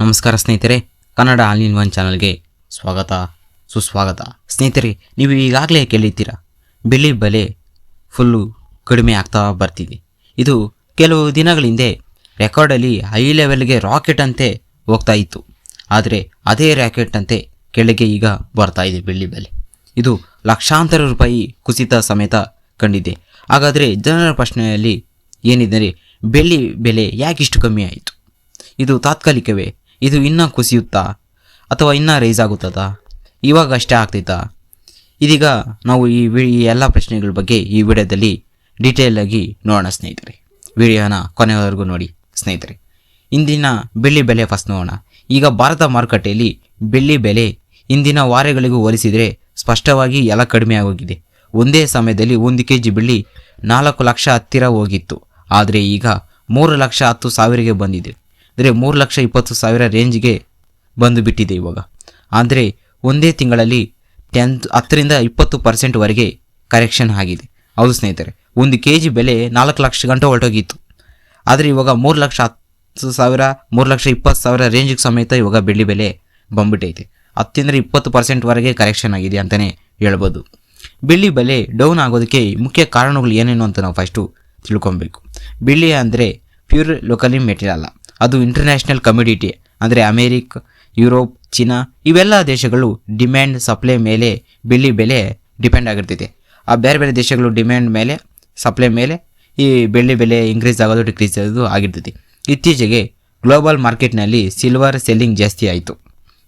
ನಮಸ್ಕಾರ ಸ್ನೇಹಿತರೆ, Kannada all in one ಚಾನಲ್ಗೆ ಸ್ವಾಗತ ಸುಸ್ವಾಗತ. ಸ್ನೇಹಿತರೆ, ನೀವು ಈಗಾಗಲೇ ಕೇಳಿದ್ದೀರಾ, ಬೆಳ್ಳಿ ಬೆಲೆ ಫುಲ್ಲು ಕಡಿಮೆ ಆಗ್ತಾ ಬರ್ತಿದೆ. ಇದು ಕೆಲವು ದಿನಗಳ ಹಿಂದೆ ರೆಕಾರ್ಡಲ್ಲಿ ಹೈ ಲೆವೆಲ್ಗೆ ರಾಕೆಟ್ ಅಂತೆ ಹೋಗ್ತಾ ಇತ್ತು. ಆದರೆ ಅದೇ ರಾಕೆಟ್ ಅಂತೆ ಕೆಳಗೆ ಈಗ ಬರ್ತಾ ಇದೆ ಬೆಳ್ಳಿ ಬೆಲೆ. ಇದು ಲಕ್ಷಾಂತರ ರೂಪಾಯಿ ಕುಸಿತ ಸಮೇತ ಕಂಡಿದೆ. ಹಾಗಾದರೆ ಜನರ ಪ್ರಶ್ನೆಯಲ್ಲಿ ಏನಿದೆ, ಬೆಳ್ಳಿ ಬೆಲೆ ಯಾಕಿಷ್ಟು ಕಮ್ಮಿ ಆಯಿತು? ಇದು ತಾತ್ಕಾಲಿಕವೇ? ಇದು ಇನ್ನೂ ಕುಸಿಯುತ್ತಾ ಅಥವಾ ಇನ್ನೂ ರೈಸ್ ಆಗುತ್ತದಾ? ಇವಾಗ ಅಷ್ಟೇ ಆಗ್ತೈತಾ? ಇದೀಗ ನಾವು ಈ ಎಲ್ಲ ಪ್ರಶ್ನೆಗಳ ಬಗ್ಗೆ ಈ ವಿಡಿಯೋದಲ್ಲಿ ಡೀಟೇಲಾಗಿ ನೋಡೋಣ ಸ್ನೇಹಿತರೆ. ವಿಡಿಯೋನ ಕೊನೆವರೆಗೂ ನೋಡಿ ಸ್ನೇಹಿತರೆ. ಇಂದಿನ ಬೆಳ್ಳಿ ಬೆಲೆ ಫಸ್ಟ್ ನೋಡೋಣ. ಈಗ ಭಾರತ ಮಾರುಕಟ್ಟೆಯಲ್ಲಿ ಬೆಳ್ಳಿ ಬೆಲೆ ಇಂದಿನ ವಾರಗಳಿಗೂ ಹೋಲಿಸಿದರೆ ಸ್ಪಷ್ಟವಾಗಿ ಎಲ್ಲ ಕಡಿಮೆ ಆಗೋಗಿದೆ. ಒಂದೇ ಸಮಯದಲ್ಲಿ 1 kg ಬೆಳ್ಳಿ 4 ಲಕ್ಷ ಹತ್ತಿರ ಹೋಗಿತ್ತು. ಆದರೆ ಈಗ 3,10,000ಗೆ ಬಂದಿದೆ. ಅಂದರೆ 3,20,000 ರೇಂಜ್ಗೆ ಬಂದು ಬಿಟ್ಟಿದೆ ಇವಾಗ. ಆದರೆ ಒಂದೇ ತಿಂಗಳಲ್ಲಿ 10-20% ಕರೆಕ್ಷನ್ ಆಗಿದೆ. ಹೌದು ಸ್ನೇಹಿತರೆ, 1 kg ಬೆಲೆ 4 ಲಕ್ಷ ಗಂಟೆ ಹೊರಟೋಗಿತ್ತು. ಆದರೆ ಇವಾಗ 3,10,000 3,20,000 ರೇಂಜಿಗೆ ಸಮೇತ ಇವಾಗ ಬೆಳ್ಳಿ ಬೆಲೆ ಬಂದ್ಬಿಟ್ಟೈತೆ. 10-20% ಕರೆಕ್ಷನ್ ಆಗಿದೆ ಅಂತಲೇ ಹೇಳ್ಬೋದು. ಬೆಳ್ಳಿ ಬೆಲೆ ಡೌನ್ ಆಗೋದಕ್ಕೆ ಮುಖ್ಯ ಕಾರಣಗಳು ಏನೇನು ಅಂತ ನಾವು ಫಸ್ಟು ತಿಳ್ಕೊಬೇಕು. ಬೆಳ್ಳಿ ಅಂದರೆ ಪ್ಯೂರ್ ಲೋಕಲಿ ಮೆಟೀರಿಯಲ್ ಅಲ್ಲ, ಅದು ಇಂಟರ್ನ್ಯಾಷನಲ್ ಕಮ್ಯುಡಿಟಿ. ಅಂದರೆ ಅಮೇರಿಕ, ಯುರೋಪ್, ಚೀನಾ ಇವೆಲ್ಲ ದೇಶಗಳು ಡಿಮ್ಯಾಂಡ್ ಸಪ್ಲೈ ಮೇಲೆ ಬೆಳ್ಳಿ ಬೆಲೆ ಡಿಪೆಂಡ್ ಆಗಿರ್ತೈತೆ. ಆ ಬೇರೆ ಬೇರೆ ದೇಶಗಳು ಡಿಮ್ಯಾಂಡ್ ಮೇಲೆ ಸಪ್ಲೈ ಮೇಲೆ ಈ ಬೆಳ್ಳಿ ಬೆಲೆ ಇನ್ಕ್ರೀಸ್ ಆಗೋದು ಡಿಕ್ರೀಸ್ ಆಗೋದು ಆಗಿರ್ತೈತಿ. ಇತ್ತೀಚೆಗೆ ಗ್ಲೋಬಲ್ ಮಾರ್ಕೆಟ್ನಲ್ಲಿ ಸಿಲ್ವರ್ ಸೆಲ್ಲಿಂಗ್ ಜಾಸ್ತಿ ಆಯಿತು.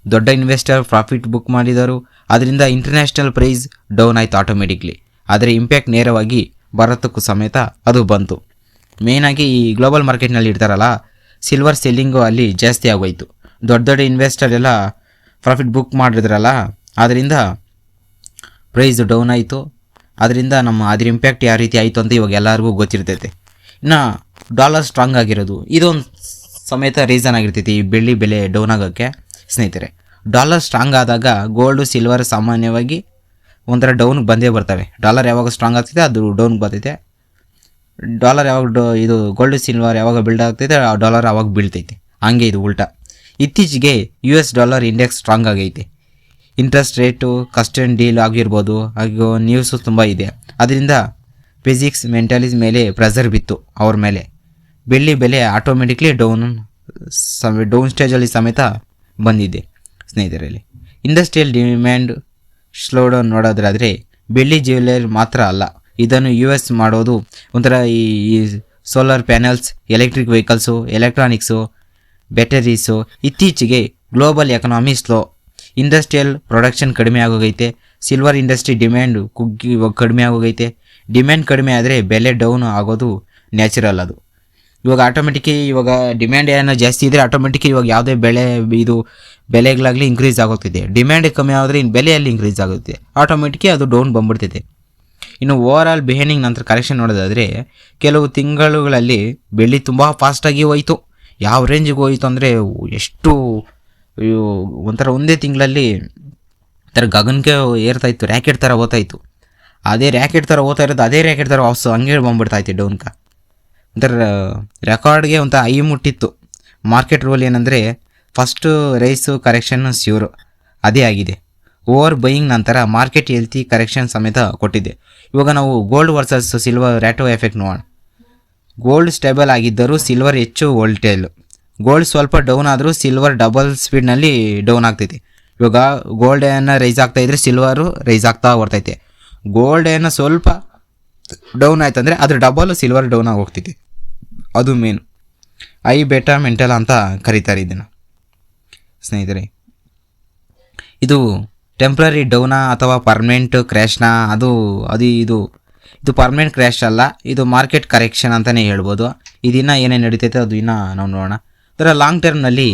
ದೊಡ್ಡ ಇನ್ವೆಸ್ಟರ್ ಪ್ರಾಫಿಟ್ ಬುಕ್ ಮಾಡಿದರು. ಅದರಿಂದ ಇಂಟರ್ನ್ಯಾಷನಲ್ ಪ್ರೈಸ್ ಡೌನ್ ಆಯಿತು ಆಟೋಮೆಟಿಕ್ಲಿ. ಆದರೆ ಇಂಪ್ಯಾಕ್ಟ್ ನೇರವಾಗಿ ಭಾರತಕ್ಕೂ ಸಮೇತ ಅದು ಬಂತು. ಮೇಯ್ನಾಗಿ ಈ ಗ್ಲೋಬಲ್ ಮಾರ್ಕೆಟ್ನಲ್ಲಿ ಇರ್ತಾರಲ್ಲ, ಸಿಲ್ವರ್ ಸೆಲ್ಲಿಂಗು ಅಲ್ಲಿ ಜಾಸ್ತಿ ಆಗೋಯಿತು. ದೊಡ್ಡ ದೊಡ್ಡ ಇನ್ವೆಸ್ಟರ್ ಎಲ್ಲ ಪ್ರಾಫಿಟ್ ಬುಕ್ ಮಾಡಿದ್ರಲ್ಲ, ಅದರಿಂದ ಪ್ರೈಸ್ ಡೌನ್ ಆಯಿತು. ಅದರಿಂದ ಅದ್ರ ಇಂಪ್ಯಾಕ್ಟ್ ಯಾವ ರೀತಿ ಆಯಿತು ಅಂತ ಇವಾಗ ಎಲ್ಲರಿಗೂ ಗೊತ್ತಿರ್ತೈತೆ. ಇನ್ನು ಡಾಲರ್ ಸ್ಟ್ರಾಂಗ್ ಆಗಿರೋದು ಇದೊಂದು ಸಮೇತ ರೀಸನ್ ಆಗಿರ್ತೈತಿ ಈ ಬೆಳ್ಳಿ ಬೆಲೆ ಡೌನ್ ಆಗೋಕ್ಕೆ ಸ್ನೇಹಿತರೆ. ಡಾಲರ್ ಸ್ಟ್ರಾಂಗ್ ಆದಾಗ ಗೋಲ್ಡು ಸಿಲ್ವರ್ ಸಾಮಾನ್ಯವಾಗಿ ಒಂಥರ ಡೌನ್ಗೆ ಬಂದೇ ಬರ್ತವೆ. ಡಾಲರ್ ಯಾವಾಗ ಸ್ಟ್ರಾಂಗ್ ಆಗ್ತೈತೆ ಅದು ಡೌನ್ಗೆ ಬರ್ತೈತೆ. ಡಾಲರ್ ಯಾವಾಗ ಇದು ಗೋಲ್ಡ್ ಸಿಲ್ವರ್ ಯಾವಾಗ ಬಿಲ್ಡ್ ಆಗ್ತೈತೆ ಆ ಡಾಲರ್ ಆವಾಗ ಬೀಳ್ತೈತೆ. ಹಂಗೆ ಇದು ಉಲ್ಟಾ. ಇತ್ತೀಚೆಗೆ US ಡಾಲರ್ ಇಂಡೆಕ್ಸ್ ಸ್ಟ್ರಾಂಗ್ ಆಗೈತೆ. ಇಂಟ್ರೆಸ್ಟ್ ರೇಟು, ಕಸ್ಟಮ್ ಡೀಲ್ ಆಗಿರ್ಬೋದು, ಹಾಗೂ ನ್ಯೂಸು ತುಂಬ ಇದೆ. ಅದರಿಂದ ಫಿಸಿಕ್ಸ್ ಮೆಂಟಲಿಸ್ ಮೇಲೆ ಪ್ರೆಷರ್ ಬಿತ್ತು ಅವ್ರ ಮೇಲೆ. ಬೆಳ್ಳಿ ಬೆಲೆ ಆಟೋಮೆಟಿಕ್ಲಿ ಡೌನ್ ಸ್ಟೇಜಲ್ಲಿ ಸಮೇತ ಬಂದಿದೆ ಸ್ನೇಹಿತರಲ್ಲಿ. ಇಂಡಸ್ಟ್ರಿಯಲ್ ಡಿಮ್ಯಾಂಡ್ ಸ್ಲೋಡೌನ್ ನೋಡೋದಾದರೆ ಬೆಳ್ಳಿ ಜ್ಯುವೆಲ್ಲರಿ ಮಾತ್ರ ಅಲ್ಲ, ಇದನ್ನು US ಮಾಡೋದು ಒಂಥರ ಈ solar panels, electric vehicles, electronics, batteries. ಇತ್ತೀಚೆಗೆ global economy slow, industrial production ಕಡಿಮೆ ಆಗೋಗೈತೆ. ಸಿಲ್ವರ್ ಇಂಡಸ್ಟ್ರಿ ಡಿಮ್ಯಾಂಡ್ ಕಡಿಮೆ ಆಗೋಗೈತೆ. ಡಿಮ್ಯಾಂಡ್ ಕಡಿಮೆ ಆದರೆ ಬೆಲೆ ಡೌನ್ ಆಗೋದು ನ್ಯಾಚುರಲ್. ಅದು ಇವಾಗ ಆಟೋಮೆಟಿಕ್ಲಿ ಇವಾಗ ಡಿಮ್ಯಾಂಡ್ ಏನೋ ಜಾಸ್ತಿ ಇದ್ದರೆ ಆಟೋಮೆಟಿಕ್ಲಿ ಇವಾಗ ಯಾವುದೇ ಬೆಲೆಗಳಾಗಲಿ ಇನ್ಕ್ರೀಸ್ ಆಗೋಗ್ತಿದೆ. ಡಿಮ್ಯಾಂಡ್ ಕಮ್ಮಿ ಆದರೆ ಇನ್ನು ಬೆಲೆಯಲ್ಲಿ ಇನ್ಕ್ರೀಸ್ ಆಗುತ್ತೆ, ಆಟೋಮೆಟಿಕ್ಲಿ ಅದು ಡೌನ್ ಬಂದ್ಬಿಡ್ತೈತೆ. ಇನ್ನು ಓವರ್ ಆಲ್ ಬಿಹೇವಿಂಗ್ ನಂತರ ಕರೆಕ್ಷನ್ ನೋಡೋದಾದರೆ ಕೆಲವು ತಿಂಗಳುಗಳಲ್ಲಿ ಬೆಳ್ಳಿ ತುಂಬ ಫಾಸ್ಟಾಗಿ ಹೋಯಿತು. ಯಾವ ರೇಂಜಿಗೆ ಹೋಯಿತು ಅಂದರೆ ಎಷ್ಟು ಒಂಥರ ಒಂದೇ ತಿಂಗಳಲ್ಲಿ ಥರ ಗಗನಕ್ಕೆ ಏರ್ತಾಯಿತ್ತು, ರ್ಯಾಕೆಟ್ ಥರ ಓದ್ತಾಯಿತ್ತು. ಅದೇ ರ್ಯಾಕೆಟ್ ಥರ ಓದ್ತಾ ಇರೋದು ಅದೇ ರ್ಯಾಕೆಟ್ ಥರ ವಾಪಸ್ ಹಂಗೆ ಬಂದ್ಬಿಡ್ತಾಯಿತ್ತು ಡೌನ್ಗೆ. ಒಂಥರ ರೆಕಾರ್ಡ್ಗೆ ಒಂಥರ ಐ ಮುಟ್ಟಿತ್ತು. ಮಾರ್ಕೆಟ್ ರೂಲ್ ಏನಂದರೆ ಫಸ್ಟು ರೈಸು ಕರೆಕ್ಷನ್ ಸ್ಯೂರು, ಅದೇ ಆಗಿದೆ. ಓವರ್ ಬೈಯಿಂಗ್ ನಂತರ ಮಾರ್ಕೆಟ್ ಹೆಲ್ತಿ ಕರೆಕ್ಷನ್ ಸಮೇತ ಕೊಟ್ಟಿದೆ. ಇವಾಗ ನಾವು ಗೋಲ್ಡ್ ವರ್ಸಸ್ ಸಿಲ್ವರ್ ರ್ಯಾಟೋ ಎಫೆಕ್ಟ್ ನೋಡೋಣ. ಗೋಲ್ಡ್ ಸ್ಟೇಬಲ್ ಆಗಿದ್ದರೂ ಸಿಲ್ವರ್ ಹೆಚ್ಚು ವೋಲ್ಟೇಲ್. ಗೋಲ್ಡ್ ಸ್ವಲ್ಪ ಡೌನ್ ಆದರೂ ಸಿಲ್ವರ್ ಡಬಲ್ ಸ್ಪೀಡ್ನಲ್ಲಿ ಡೌನ್ ಆಗ್ತೈತೆ. ಇವಾಗ ಗೋಲ್ಡ್ ಏನೋ ರೈಸ್ ಆಗ್ತಾಯಿದ್ರೆ ಸಿಲ್ವರು ರೈಸ್ ಆಗ್ತಾ ಬರ್ತೈತೆ. ಗೋಲ್ಡ್ ಏನೋ ಸ್ವಲ್ಪ ಡೌನ್ ಆಯ್ತಂದರೆ ಅದ್ರ ಡಬಲ್ ಸಿಲ್ವರ್ ಡೌನ್ ಆಗಿ ಹೋಗ್ತೈತೆ. ಅದು ಮೇನ್ ಐ ಬೆಟಾ ಮೆಂಟಲ್ ಅಂತ ಕರೀತಾರೆ ಇದನ್ನು ಸ್ನೇಹಿತರೆ. ಇದು ಟೆಂಪ್ರರಿ ಡೌನಾ ಅಥವಾ ಪರ್ಮನೆಂಟ್ ಕ್ರ್ಯಾಶ್ನಾ? ಇದು ಪರ್ಮನೆಂಟ್ ಕ್ರ್ಯಾಶ್ ಅಲ್ಲ, ಇದು ಮಾರ್ಕೆಟ್ ಕರೆಕ್ಷನ್ ಅಂತಲೇ ಹೇಳ್ಬೋದು. ಇದನ್ನು ಏನೇನು ನಡೀತೈತೆ ಅದು ಇನ್ನೂ ನಾವು ನೋಡೋಣ. ಅದರ ಲಾಂಗ್ ಟರ್ಮ್ನಲ್ಲಿ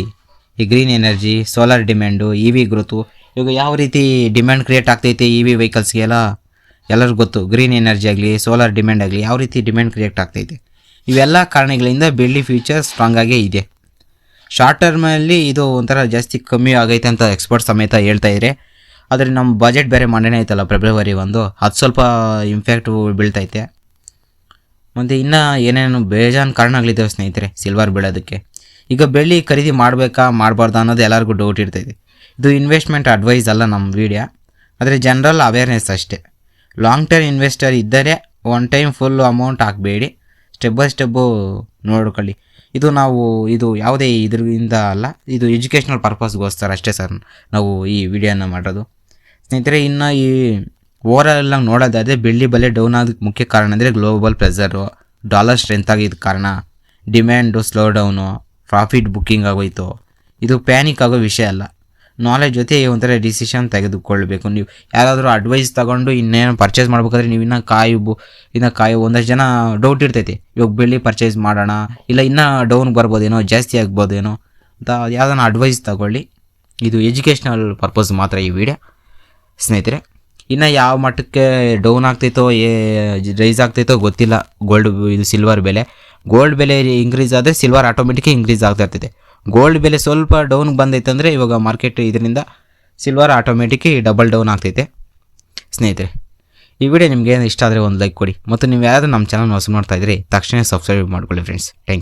ಈ green energy, solar demand, EV growth, ಇವಾಗ ಯಾವ ರೀತಿ ಡಿಮ್ಯಾಂಡ್ ಕ್ರಿಯೇಟ್ ಆಗ್ತೈತೆ EV ವೆಹಿಕಲ್ಸ್ಗೆಲ್ಲ ಎಲ್ಲರಿಗೂ ಗೊತ್ತು. ಗ್ರೀನ್ ಎನರ್ಜಿ ಆಗಲಿ, ಸೋಲಾರ್ ಡಿಮ್ಯಾಂಡ್ ಆಗಲಿ, ಯಾವ ರೀತಿ ಡಿಮ್ಯಾಂಡ್ ಕ್ರಿಯೇಟ್ ಆಗ್ತೈತೆ. ಇವೆಲ್ಲ ಕಾರಣಗಳಿಂದ ಬೆಳ್ಳಿ ಫ್ಯೂಚರ್ ಸ್ಟ್ರಾಂಗ್ ಆಗೇ ಇದೆ. ಶಾರ್ಟ್ ಟರ್ಮಲ್ಲಿ ಇದು ಒಂಥರ ಜಾಸ್ತಿ ಕಮ್ಮಿ ಆಗೈತೆ ಅಂತ ಎಕ್ಸ್ಪರ್ಟ್ ಸಮೇತ ಹೇಳ್ತಾ ಇದ್ದಾರೆ. ಆದರೆ ನಮ್ಮ ಬಜೆಟ್ ಬೇರೆ ಮಂಡನೆ ಐತಲ್ಲ ಫೆಬ್ರವರಿ 1, ಅದು ಸ್ವಲ್ಪ ಇಂಪ್ಯಾಕ್ಟು ಬೀಳ್ತೈತೆ. ಮತ್ತು ಇನ್ನೂ ಏನೇನು ಬೇಜಾನ್ ಕಾರಣಗಳಿದ್ದಾವೆ ಸ್ನೇಹಿತರೆ ಸಿಲ್ವರ್ ಬೀಳೋದಕ್ಕೆ. ಈಗ ಬೆಳ್ಳಿ ಖರೀದಿ ಮಾಡಬೇಕಾ ಮಾಡಬಾರ್ದಾ ಅನ್ನೋದು ಎಲ್ಲರಿಗೂ ಡೌಟ್ ಇರ್ತೈತೆ. ಇದು ಇನ್ವೆಸ್ಟ್ಮೆಂಟ್ ಅಡ್ವೈಸ್ ಅಲ್ಲ ನಮ್ಮ ವಿಡಿಯೋ, ಆದರೆ ಜನರಲ್ ಅವೇರ್ನೆಸ್ ಅಷ್ಟೇ. ಲಾಂಗ್ ಟರ್ಮ್ ಇನ್ವೆಸ್ಟರ್ ಇದ್ದರೆ ಒನ್ ಟೈಮ್ ಫುಲ್ ಅಮೌಂಟ್ ಹಾಕಬೇಡಿ, ಸ್ಟೆಪ್ ಬೈ ಸ್ಟೆಪ್ಪು ನೋಡ್ಕೊಳ್ಳಿ. ಇದು ಯಾವುದೇ ಇದರಿಂದ ಅಲ್ಲ, ಇದು ಎಜುಕೇಷ್ನಲ್ ಪರ್ಪಸ್ಗೋಸ್ಕರ ಅಷ್ಟೇ ಸರ್ ನಾವು ಈ ವಿಡಿಯೋನ ಮಾಡೋದು. ಸ್ನೇಹಿತರೆ, ಇನ್ನು ಈ ಓವರಾಲ್ ನೋಡೋದಾದರೆ ಬೆಳ್ಳಿ ಬೆಲೆ ಡೌನ್ ಆಗೋದಕ್ಕೆ ಮುಖ್ಯ ಕಾರಣ ಅಂದರೆ ಗ್ಲೋಬಲ್ ಪ್ರೆಸರು, ಡಾಲರ್ ಸ್ಟ್ರೆಂತ್ ಆಗಿದ್ದ ಕಾರಣ, demand slow down, profit booking ಆಗೋಯ್ತು. ಇದು ಪ್ಯಾನಿಕ್ ಆಗೋ ವಿಷಯ ಅಲ್ಲ. ನಾಲೆಜ್ ಜೊತೆ ಒಂಥರ ಡಿಸಿಷನ್ ತೆಗೆದುಕೊಳ್ಬೇಕು. ನೀವು ಯಾರಾದರೂ ಅಡ್ವೈಸ್ ತೊಗೊಂಡು ಇನ್ನೇನು ಪರ್ಚೇಸ್ ಮಾಡ್ಬೇಕಾದ್ರೆ ನೀವು ಇನ್ನೂ ಕಾಯಿ ಒಂದಷ್ಟು ಜನ ಡೌಟ್ ಇರ್ತೈತಿ, ಇವಾಗ ಬೆಳ್ಳಿ ಪರ್ಚೇಸ್ ಮಾಡೋಣ ಇಲ್ಲ ಇನ್ನೂ ಡೌನ್ ಬರ್ಬೋದೇನೋ, ಜಾಸ್ತಿ ಆಗ್ಬೋದೇನೋ ಅಂತ ಯಾವುದನ್ನ ಅಡ್ವೈಸ್ ತಗೊಳ್ಳಿ. ಇದು ಎಜುಕೇಷ್ನಲ್ ಪರ್ಪಸ್ ಮಾತ್ರ ಈ ವಿಡಿಯೋ. ಸ್ನೇಹಿತರೆ, ಇನ್ನು ಯಾವ ಮಟ್ಟಕ್ಕೆ ಡೌನ್ ಆಗ್ತೈತೋ ರೈಸ್ ಆಗ್ತೈತೋ ಗೊತ್ತಿಲ್ಲ. ಸಿಲ್ವರ್ ಬೆಲೆ ಇಂಕ್ರೀಸ್ ಆದರೆ ಸಿಲ್ವರ್ ಆಟೋಮೆಟಿಕ್ ಇಂಕ್ರೀಸ್ ಆಗ್ತಾ ಇರ್ತೈತೆ. ಗೋಲ್ಡ್ ಬೆಲೆ ಸ್ವಲ್ಪ ಡೌನ್ ಬಂದೈತೆ ಇವಾಗ ಮಾರ್ಕೆಟ್ ಇದರಿಂದ ಸಿಲ್ವರ್ ಆಟೋಮೆಟಿಕ್ ಡಬಲ್ ಡೌನ್ ಆಗ್ತೈತೆ. ಸ್ನೇಹಿತರೆ, ಈ ವಿಡಿಯೋ ನಿಮಗೆ ಇಷ್ಟ ಆದರೆ ಒಂದು ಲೈಕ್ ಕೊಡಿ, ಮತ್ತು ನೀವು ಯಾರಾದರೂ ನಮ್ಮ ಚಾನಲ್ ಹೊಸ ಮಾಡ್ತಾ ಇದ್ದರೆ ತಕ್ಷಣ ಸಬ್ಸ್ಕ್ರೈಬ್ ಮಾಡ್ಕೊಳ್ಳಿ ಫ್ರೆಂಡ್ಸ್. Thank you.